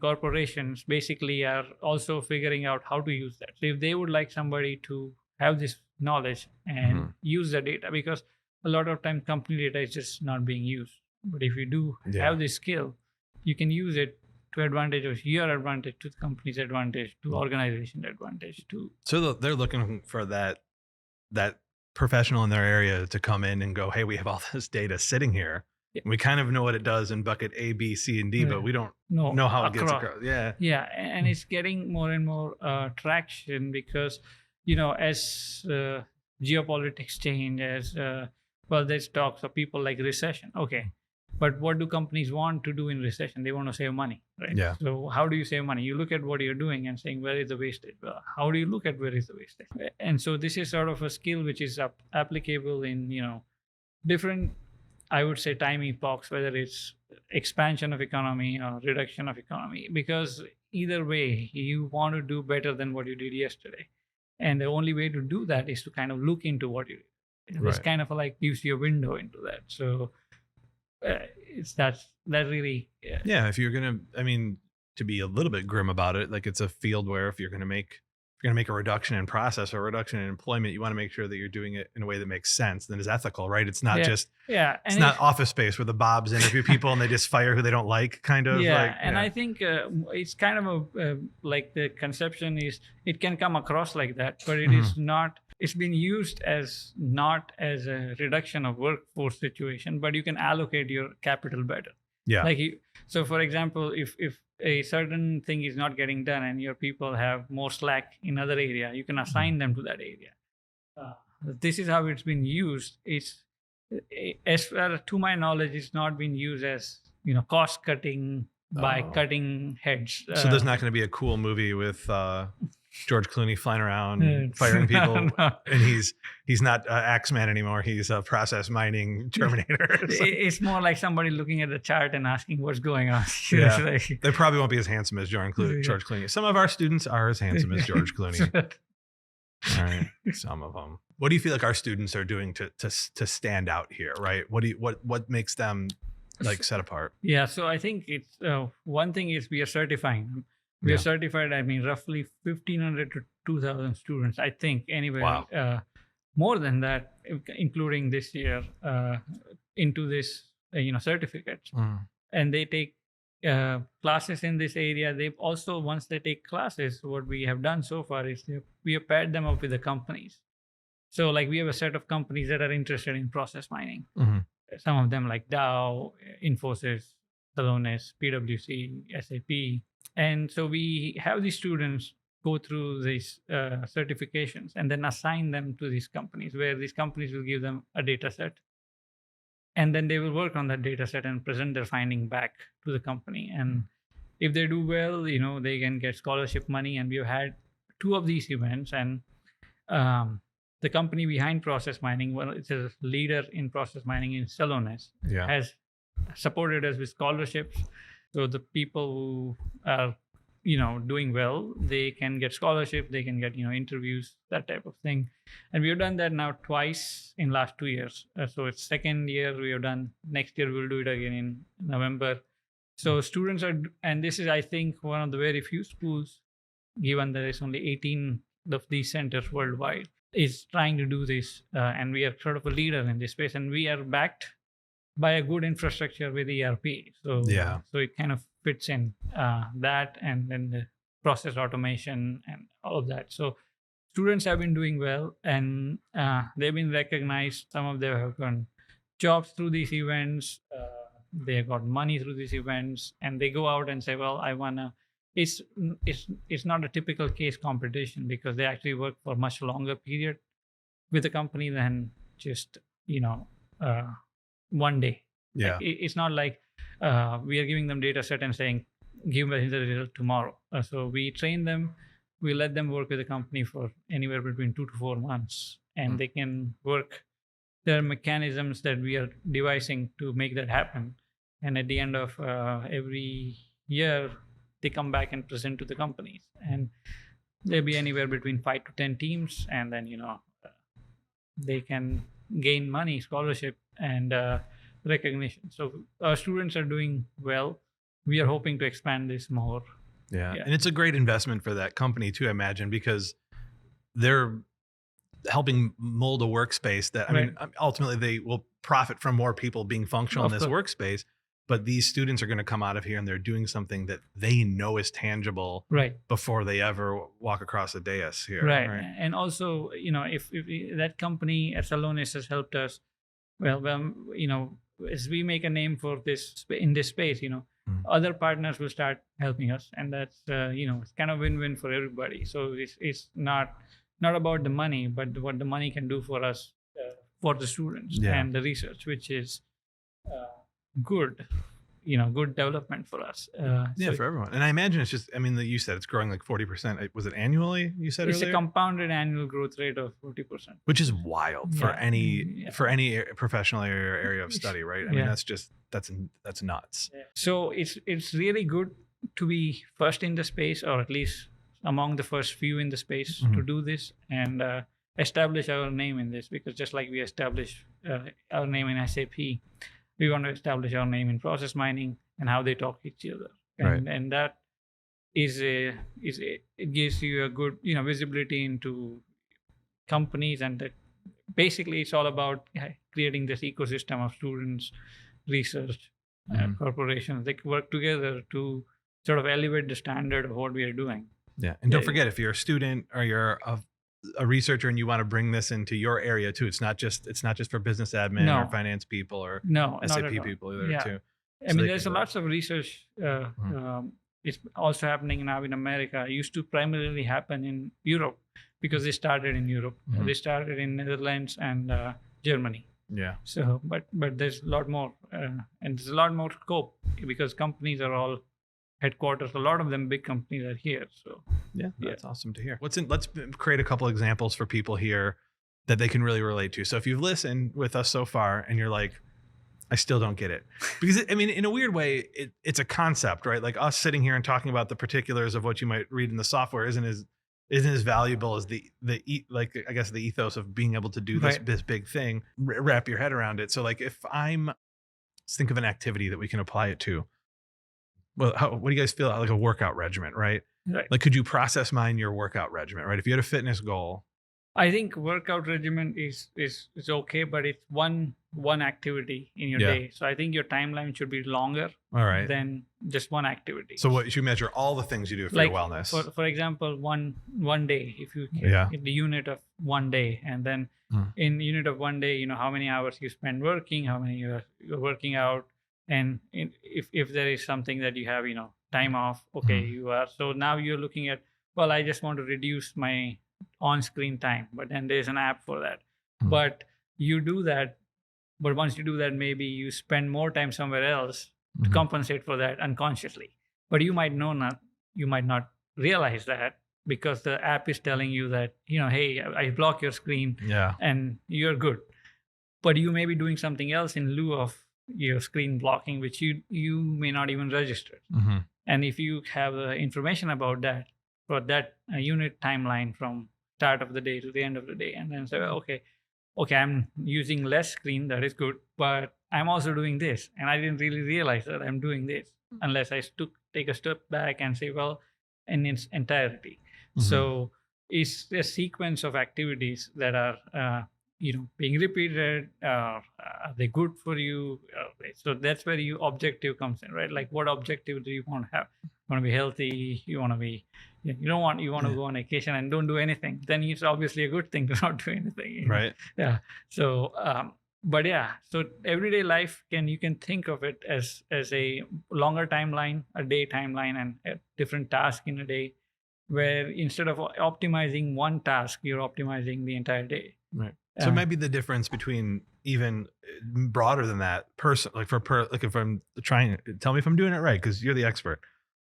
corporations basically are also figuring out how to use that. So if they would like somebody to have this knowledge and use the data, because a lot of time company data is just not being used. But if you do have this skill, you can use it to advantage of your advantage, to the company's advantage, to organization advantage too. So they're looking for that professional in their area to come in and go, hey, we have all this data sitting here. Yeah. We kind of know what it does in bucket A, B, C, and D, but we don't know how it gets across. Yeah. And it's getting more and more traction, because, as geopolitics change, as there's talks of people like recession. Okay. But what do companies want to do in recession? They want to save money, right? Yeah. So how do you save money? You look at what you're doing and saying, where is the wastage? Well, how do you look at where is the wastage? And so this is sort of a skill which is applicable in, different, I would say, time epochs, whether it's expansion of economy or reduction of economy, because either way, you want to do better than what you did yesterday. And the only way to do that is to kind of look into what you did. This kind of like gives you a window into that. So it's that really. Yeah. If you're going to, to be a little bit grim about it, like it's a field where if you're going to make a reduction in process or a reduction in employment, you want to make sure that you're doing it in a way that makes sense, that is ethical, right? It's not it's not Office Space where the Bobs interview people and they just fire who they don't like, kind of. I think it's kind of like the conception is it can come across like that, but it is not. It's been used as not as a reduction of workforce situation, but you can allocate your capital better. Yeah. So for example, if a certain thing is not getting done and your people have more slack in other area, you can assign them to that area. This is how it's been used. It's, as far to my knowledge, it's not been used as cost cutting by cutting heads. So there's not going to be a cool movie with George Clooney flying around firing people, and he's not Axeman anymore. He's a process mining Terminator. It's more like somebody looking at the chart and asking what's going on. Yeah. They probably won't be as handsome as George Clooney. Some of our students are as handsome as George Clooney. All right, some of them. What do you feel like our students are doing to stand out here? Right. What makes them set apart? Yeah. So I think it's one thing is we are certifying them. We are certified, roughly 1,500 to 2,000 students, I think, anyway. Wow. More than that, including this year, into this, certificates. And they take classes in this area. They've also, once they take classes, what we have done so far is we have paired them up with the companies. So like we have a set of companies that are interested in process mining. Some of them like Dow, Infosys, Celonis, PwC, SAP. And so we have these students go through these certifications and then assign them to these companies, where these companies will give them a data set. And then they will work on that data set and present their finding back to the company. And if they do well, they can get scholarship money. And we've had 2 of these events. And the company behind process mining, well, it's a leader in process mining in Salonis, Yeah. has supported us with scholarships. So the people who are, doing well, they can get scholarship, they can get, interviews, that type of thing. And we've done that now twice in last 2 years. So it's second year we have done. Next year we'll do it again in November. So students are, and this is, I think, one of the very few schools, given there is only 18 of these centers worldwide, is trying to do this. And we are sort of a leader in this space, and we are backed by a good infrastructure with ERP. So it kind of fits in that, and then the process automation and all of that. So students have been doing well, and they've been recognized. Some of them have gotten jobs through these events. They have got money through these events, and they go out and say, well, I want to. It's not a typical case competition, because they actually work for a much longer period with the company than just, one day. Yeah. It's not like we are giving them data set and saying, give me the result tomorrow. So we train them, we let them work with the company for anywhere between 2 to 4 months, and they can work. There are mechanisms that we are devising to make that happen. And at the end of every year, they come back and present to the companies, and there'll be anywhere between 5 to 10 teams, and then they can gain money, scholarship, and recognition. So our students are doing well. We are hoping to expand this more. Yeah. And it's a great investment for that company too, I imagine, because they're helping mold a workspace that, I mean, ultimately they will profit from more people being functional in this workspace. But these students are going to come out of here and they're doing something that they know is tangible before they ever walk across a dais here. Right. And also, if that company at Salonis has helped us, well, as we make a name for this in this space, other partners will start helping us, and that's it's kind of win-win for everybody. So it's not about the money, but what the money can do for us, for the students and the research, which is good development for us. For everyone. And I imagine it's just, you said it's growing like 40%. Was it annually? You said it's earlier? A compounded annual growth rate of 40%, which is wild for any professional area of study, right? I mean, that's nuts. So it's really good to be first in the space, or at least among the first few in the space to do this and establish our name in this, because just like we establish our name in SAP, we want to establish our name in process mining and how they talk to each other. And that it gives you a good, visibility into companies, and that basically it's all about creating this ecosystem of students, research, corporations. They work together to sort of elevate the standard of what we are doing. Yeah. And don't forget, if you're a student or you're a researcher and you want to bring this into your area too, it's not just for business admin or finance people or SAP people either too. So there's lots of research. It's also happening now in America. It used to primarily happen in Europe, because they started in Europe. They started in Netherlands and Germany. Yeah. So, but there's a lot more, and there's a lot more scope, because companies are all headquarters. A lot of them, big companies, are here. So that's awesome to hear. Let's create a couple examples for people here that they can really relate to. So if you've listened with us so far and you're like, I still don't get it, because in a weird way, it's a concept, right? Like us sitting here and talking about the particulars of what you might read in the software isn't as valuable as the ethos of being able to do this big thing, wrap your head around it. So like let's think of an activity that we can apply it to. Well, what do you guys feel like a workout regimen, right? Like, could you process mine your workout regimen, right? If you had a fitness goal. I think workout regimen is okay, but it's one activity in your day. So I think your timeline should be longer than just one activity. So what you measure all the things you do for your wellness. For example, one day, if you the unit of one day, and then in unit of one day, how many hours you spend working, how many you're working out, and if there is something that you have, time off, you are. So now you're looking at, well, I just want to reduce my on-screen time, but then there's an app for that. But you do that, but once you do that, maybe you spend more time somewhere else to compensate for that unconsciously. But you might not realize that because the app is telling you that, hey, I block your screen Yeah. and you're good. But you may be doing something else in lieu of your screen blocking, which you may not even register. Mm-hmm. And if you have information about that for that unit timeline from start of the day to the end of the day, and then say, okay, I'm using less screen, that is good, but I'm also doing this, and I didn't really realize that I'm doing this unless I take a step back and say, well, in its entirety. Mm-hmm. So it's a sequence of activities that are being repeated. Are they good for you? So that's where your objective comes in, right? Like, what objective do you want to have? You want to be healthy? You want to be, you want to go on vacation and don't do anything? Then it's obviously a good thing to not do anything, right? Yeah. So but yeah, so everyday life you can think of it as a longer timeline, a day timeline, and a different task in a day, where instead of optimizing one task, you're optimizing the entire day. Right. So maybe the difference between even broader than that person, like if I'm trying, tell me if I'm doing it right, because you're the expert.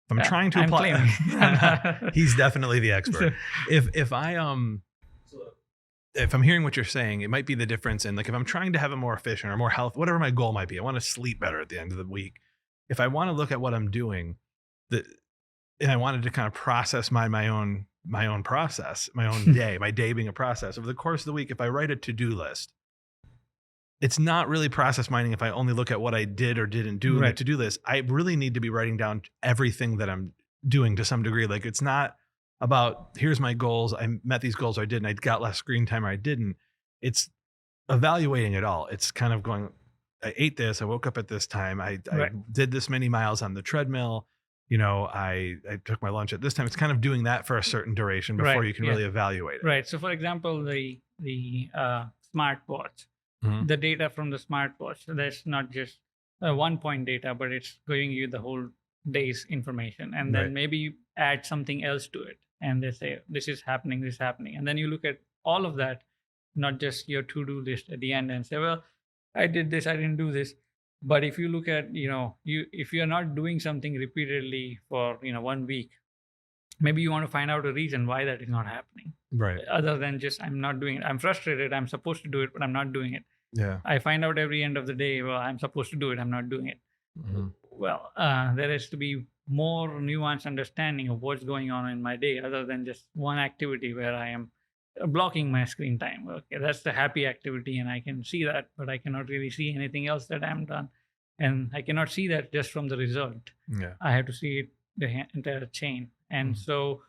If I'm trying to apply, he's definitely the expert. If I'm hearing what you're saying, it might be the difference in, like, if I'm trying to have a more efficient or more health, whatever my goal might be, I want to sleep better at the end of the week. If I want to look at what I'm doing, and I wanted to kind of process my own process, my own day, my day being a process over the course of the week. If I write a to-do list, it's not really process mining if I only look at what I did or didn't do in the to-do list. I really need to be writing down everything that I'm doing to some degree. Like, it's not about, here's my goals, I met these goals, or I didn't, I got less screen time, or I didn't. It's evaluating it all. It's kind of going, I ate this, I woke up at this time, I did this many miles on the treadmill, I took my lunch at this time. It's kind of doing that for a certain duration before you can really evaluate it. Right. So, for example, the smartwatch, the data from the smartwatch, that's not just 1 point data, but it's giving you the whole day's information. And then maybe you add something else to it, and they say, this is happening. And then you look at all of that, not just your to-do list at the end, and say, well, I did this, I didn't do this. But if you look at, if you're not doing something repeatedly for, 1 week, maybe you want to find out a reason why that is not happening. Right. Other than just, I'm not doing it. I'm frustrated. I'm supposed to do it, but I'm not doing it. Yeah. I find out every end of the day, well, I'm supposed to do it. I'm not doing it. Mm-hmm. Well, there has to be more nuanced understanding of what's going on in my day, other than just one activity where I am blocking my screen time. Okay, that's the happy activity, and I can see that, but I cannot really see anything else that I'm done, and I cannot see that just from the result. Yeah, I have to see it, the entire chain, and so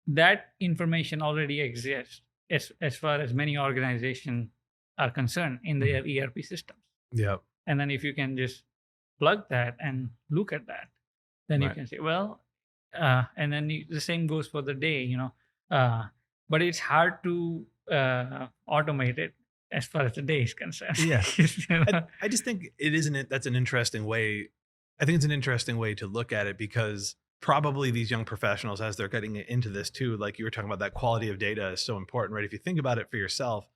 that information already exists as far as many organizations are concerned in their ERP systems. Yeah, and then if you can just plug that and look at that, then you can say, well, and then the same goes for the day, but it's hard to automate it as far as the day is concerned. Yeah. I just think that's an interesting way. I think it's an interesting way to look at it, because probably these young professionals, as they're getting into this too, like you were talking about, that quality of data is so important, right? If you think about it for yourself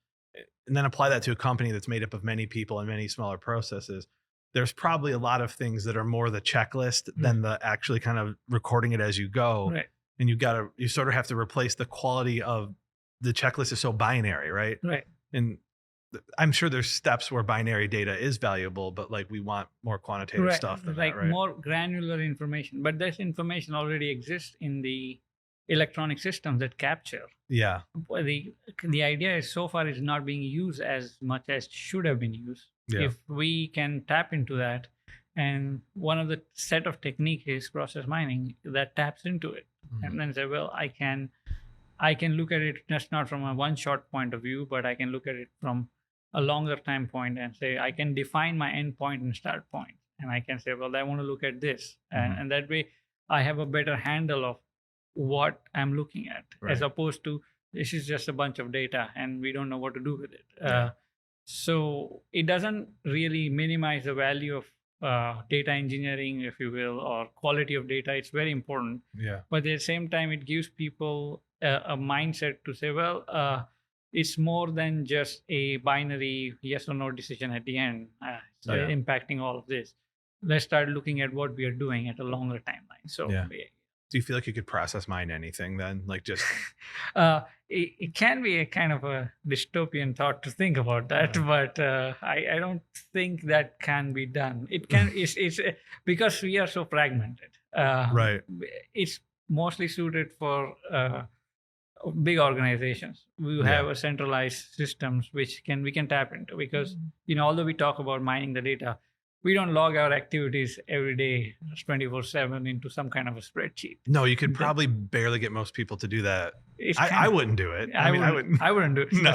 and then apply that to a company that's made up of many people and many smaller processes, there's probably a lot of things that are more the checklist than the actually kind of recording it as you go. Right. And you sort of have to replace the quality of the checklist is so binary, right? Right. And I'm sure there's steps where binary data is valuable, but like we want more quantitative stuff than like that, right? More granular information. But this information already exists in the electronic systems that capture. Yeah. The idea is so far is not being used as much as should have been used. Yeah. If we can tap into that, and one of the set of technique is process mining that taps into it, and then say, well, I can look at it just not from a one shot point of view, but I can look at it from a longer time point and say, I can define my end point and start point, and I can say, well, I want to look at this, and that way I have a better handle of what I'm looking at, as opposed to this is just a bunch of data and we don't know what to do with it. Yeah. So it doesn't really minimize the value of data engineering, if you will, or quality of data. It's very important. Yeah. But at the same time, it gives people a mindset to say, well, it's more than just a binary yes or no decision at the end. Impacting all of this. Let's start looking at what we are doing at a longer timeline. So Do you feel like you could process mine anything then? Like just It can be a kind of a dystopian thought to think about that, but I don't think that can be done. It can, it's because we are so fragmented. right. It's mostly suited for big organizations. We have a centralized systems which we can tap into, because although we talk about mining the data, we don't log our activities every day 24/7 into some kind of a spreadsheet. No, you could probably barely get most people to do that. I wouldn't do it. I wouldn't do it. No.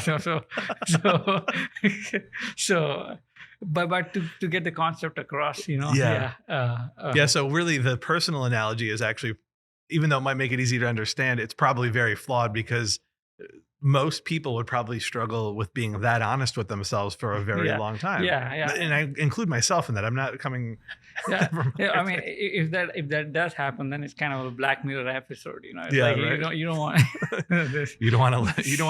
So but to get the concept across, Yeah. yeah. So really the personal analogy is actually, even though it might make it easy to understand, it's probably very flawed, because most people would probably struggle with being that honest with themselves for a very long time. Yeah. And I include myself in that. I'm not coming. I mean, if that does happen, then it's kind of a Black Mirror episode. It's Yeah, like right. you don't want this. You don't want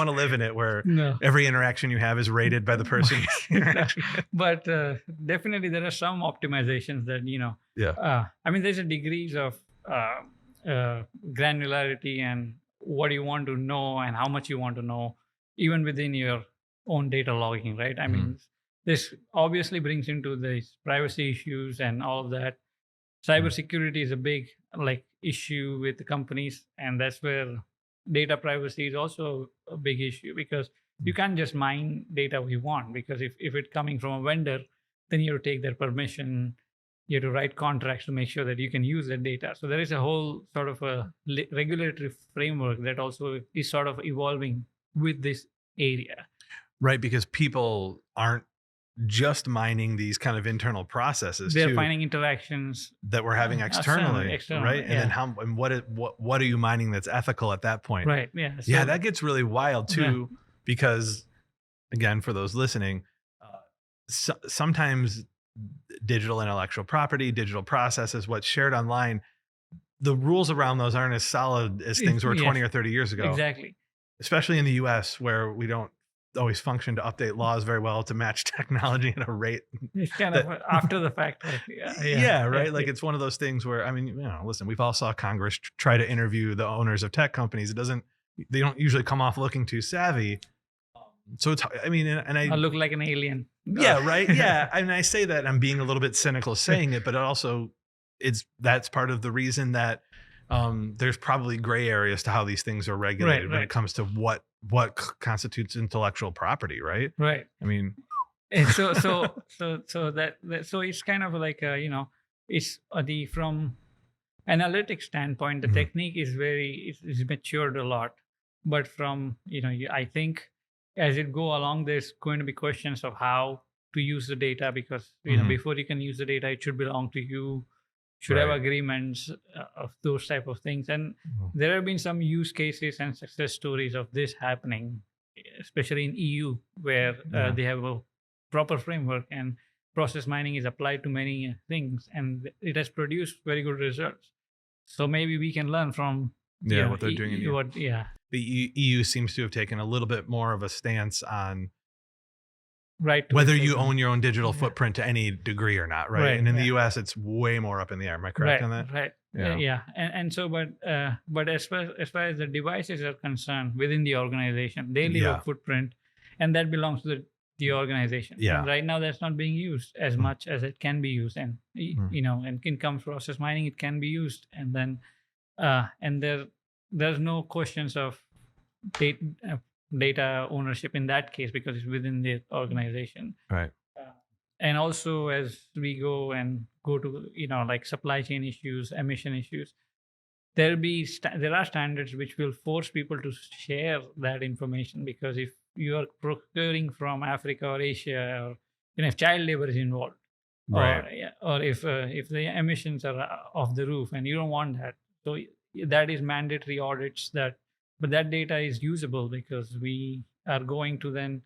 to live in it where No. every interaction you have is rated by the person. But definitely there are some optimizations that I mean, there's a degrees of granularity and what you want to know and how much you want to know, even within your own data logging, right? I mean, this obviously brings into these privacy issues and all of that. Cybersecurity is a big issue with the companies, and that's where data privacy is also a big issue, because you can't just mine data we want, because if it's coming from a vendor, then you have to take their permission. You have to write contracts to make sure that you can use that data. So there is a whole sort of a regulatory framework that also is sort of evolving with this area. Right, because people aren't just mining these kind of internal processes. They're finding interactions that we're having externally, right? And then what are you mining that's ethical at that point? Right. Yeah. So, that gets really wild too, because again, for those listening, sometimes digital intellectual property, digital processes, what's shared online, the rules around those aren't as solid as things were 20 or 30 years ago. Exactly. Especially in the US, where we don't always function to update laws very well to match technology at a rate. It's kind of after the fact. Right. Like it's one of those things where, I mean, listen, we've all saw Congress try to interview the owners of tech companies. They don't usually come off looking too savvy. So it's, I mean, and I look like an alien. Yeah. Right. Yeah. I mean, I say that I'm being a little bit cynical saying it, but it also that's part of the reason that there's probably gray areas to how these things are regulated when it comes to what constitutes intellectual property. Right. Right. I mean, and so it's kind of like, it's from analytics standpoint, the technique is is matured a lot, but from, I think, as it go along, there's going to be questions of how to use the data, because before you can use the data, it should belong to you, should have agreements of those type of things. And there have been some use cases and success stories of this happening, especially in EU, where they have a proper framework and process mining is applied to many things, and it has produced very good results. So maybe we can learn from what they're doing in EU. The EU seems to have taken a little bit more of a stance on whether you own your own digital footprint to any degree or not, right? And in the US, it's way more up in the air. Am I correct on that? Right. Yeah. And so, but as far as the devices are concerned within the organization, they leave a footprint, and that belongs to the organization. Yeah. And right now, that's not being used as much as it can be used, and and in comes process mining, it can be used, and then and there's no questions of data ownership in that case, because it's within the organization. Right. And also, as we go to like supply chain issues, emission issues, there are standards which will force people to share that information, because if you are procuring from Africa or Asia, or if child labor is involved, or if the emissions are off the roof, and you don't want that, so that is mandatory audits. But that data is usable, because we are going to then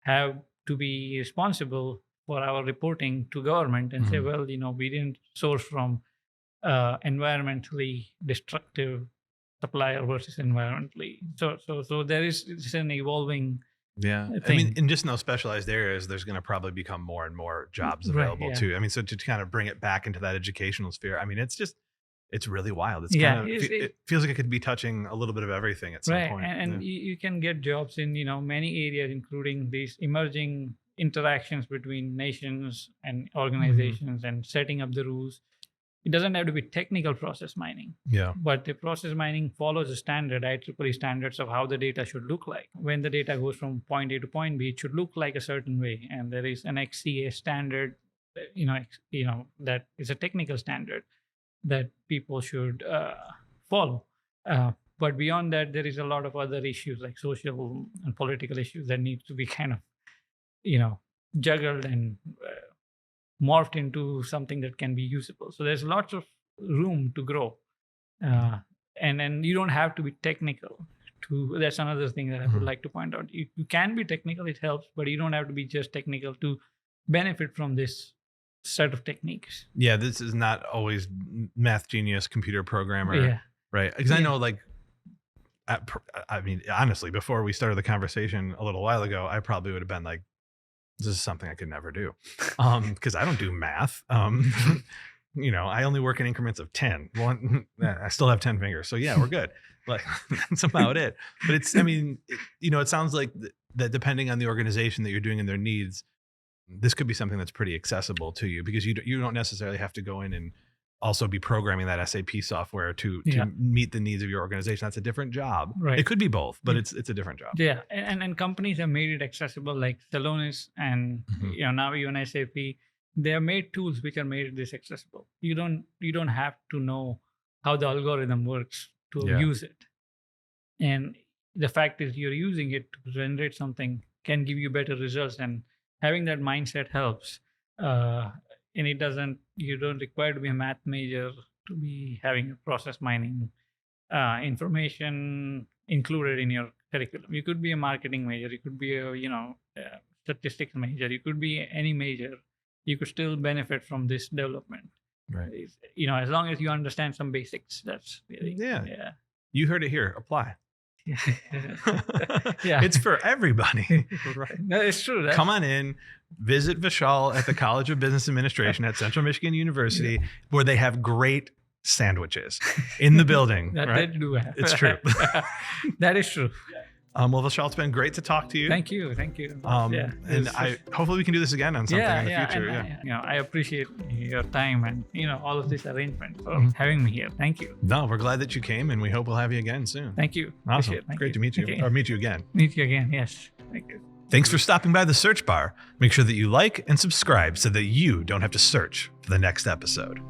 have to be responsible for our reporting to government and say, well, we didn't source from environmentally destructive supplier versus environmentally. So there is an evolving thing. I mean, in just no specialized areas, there's going to probably become more and more jobs available too. I mean, so to kind of bring it back into that educational sphere, I mean, it's just it's really wild. It's Yeah, kind of, it feels like it could be touching a little bit of everything at some right. point. And you can get jobs in, many areas, including these emerging interactions between nations and organizations and setting up the rules. It doesn't have to be technical process mining. Yeah. But the process mining follows a standard, IEEE standards of how the data should look like. When the data goes from point A to point B, it should look like a certain way. And there is an XCA standard, that is a technical standard that people should follow. But beyond that, there is a lot of other issues like social and political issues that need to be kind of, juggled and morphed into something that can be usable. So there's lots of room to grow. And you don't have to be technical. That's another thing that I would like to point out. You can be technical, it helps, but you don't have to be just technical to benefit from this set of techniques. Yeah, this is not always math genius, computer programmer, right? Because I know, like, I mean, honestly, before we started the conversation a little while ago, I probably would have been like, this is something I could never do, because I don't do math. I only work in increments of 10. I still have 10 fingers, so yeah, we're good. Like, that's about it. But it sounds like that depending on the organization that you're doing and their needs, this could be something that's pretty accessible to you, because you don't necessarily have to go in and also be programming that SAP software to meet the needs of your organization. That's a different job. Right. It could be both, but it's a different job. Yeah, and companies have made it accessible, like Celonis and now even SAP. They have made tools which are made this accessible. You don't have to know how the algorithm works to use it. And the fact is, you're using it to generate something can give you better results, and having that mindset helps. And you don't require to be a math major to be having a process mining information included in your curriculum. You could be a marketing major, you could be a statistics major, you could be any major. You could still benefit from this development. Right. As long as you understand some basics. That's really yeah. You heard it here. Apply. Yeah. It's for everybody. Right. No, it's true. Come on in, visit Vishal at the College of Business Administration at Central Michigan University, where they have great sandwiches in the building. That right? they do have. It's true. That is true. Well, Vishal, it's been great to talk to you. Thank you. And hopefully we can do this again on something in the future. And, I appreciate your time and all of this arrangement for having me here. Thank you. No, we're glad that you came, and we hope we'll have you again soon. Thank you. Awesome. Great to meet you. Okay. Or meet you again. Meet you again. Yes. Thank you. Thanks for stopping by the search bar. Make sure that you like and subscribe so that you don't have to search for the next episode.